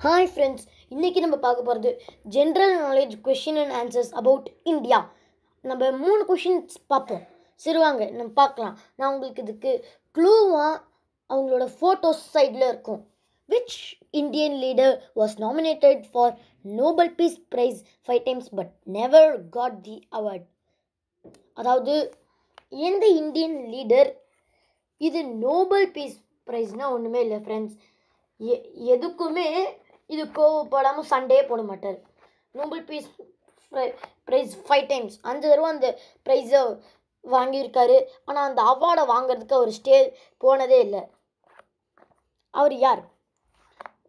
Hi friends, இன்னைக்கு நம்ம பார்க்க போகிறது general knowledge question and answers about India. நம்ம 3 கொஷின்ஸ் பார்ப்போம். சரி வாங்க நம்ம பார்க்கலாம். நான் உங்களுக்கு இதுக்கு க்ளூவாக அவங்களோட ஃபோட்டோஸ் சைடில் இருக்கும். Which Indian leader was nominated for Nobel peace prize 5 times but never got the award. அதாவது எந்த இந்தியன் லீடர், இது நோபல் பீஸ் ப்ரைஸ்னால் ஒன்றுமே இல்லை ஃப்ரெண்ட்ஸ். எதுக்குமே இது கோவப்படாமல் சண்டே போட மாட்டார். நோபல் பீஸ் ப்ரைஸ் 5 times 5 தடவை அந்த ப்ரைஸை வாங்கியிருக்காரு. ஆனால் அந்த அவார்டை வாங்கிறதுக்கு அவர் போனதே இல்லை. அவர் யார்?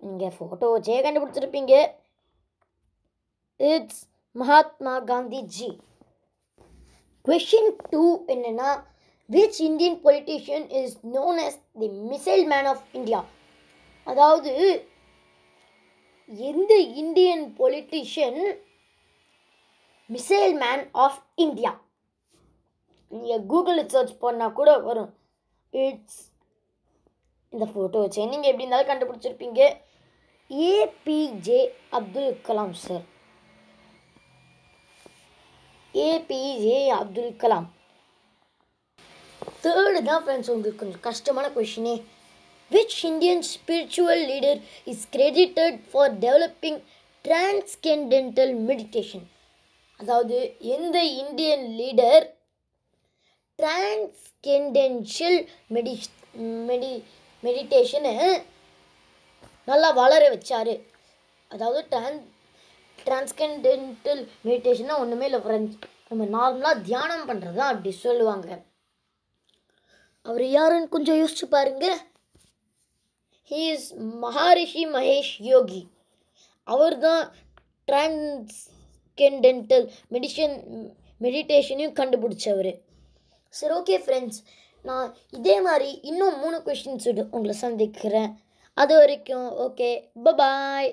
நீங்கள் ஃபோட்டோ வச்சே கண்டுபிடிச்சிருப்பீங்க. இட்ஸ் மகாத்மா காந்தி ஜி. கொஷின் 2 என்னென்னா, which Indian politician is known as the missile man of India. அதாவது எந்த Indian politician missile man of India? நீங்கள் கூகுளில் சர்ச் பண்ணால் கூட வரும். இட்ஸ் இந்த ஃபோட்டோ வச்சு நீங்கள் எப்படி இருந்தாலும் கண்டுபிடிச்சிருப்பீங்க. ஏபிஜே அப்துல் கலாம் சார். ஏபிஜே அப்துல் கலாம். தேர்டு தான் ஃப்ரெண்ட்ஸ் உங்களுக்கு கொஞ்சம் கஷ்டமான கொஷினே. Which Indian spiritual leader is credited for developing transcendental meditation? அதாவது எந்த இந்தியன் லீடர் டிரான்ஸ்கெண்டென்ஷியல் மெடிடேஷனை நல்லா வளர வச்சார். அதாவது டிரான்ஸ்கெண்டென்டல் மெடிடேஷன்னா ஒன்றுமே இல்லை ஃப்ரெண்ட்ஸ், நம்ம நார்மலாக தியானம் பண்ணுறது தான் அப்படி சொல்லுவாங்க. அவர் யாருன்னு கொஞ்சம் யோசிச்சு பாருங்க. He is மஹரிஷி மகேஷ் யோகி. அவர் தான் டிரான்ஸ்கெண்டென்டல் மெடிடேஷனையும் கண்டுபிடிச்சவர். சரி ஓகே ஃப்ரெண்ட்ஸ், நான் இதே மாதிரி இன்னும் 3 கொஷின்ஸ் உங்களை சந்திக்கிறேன். அது வரைக்கும் ஓகே, பாய்.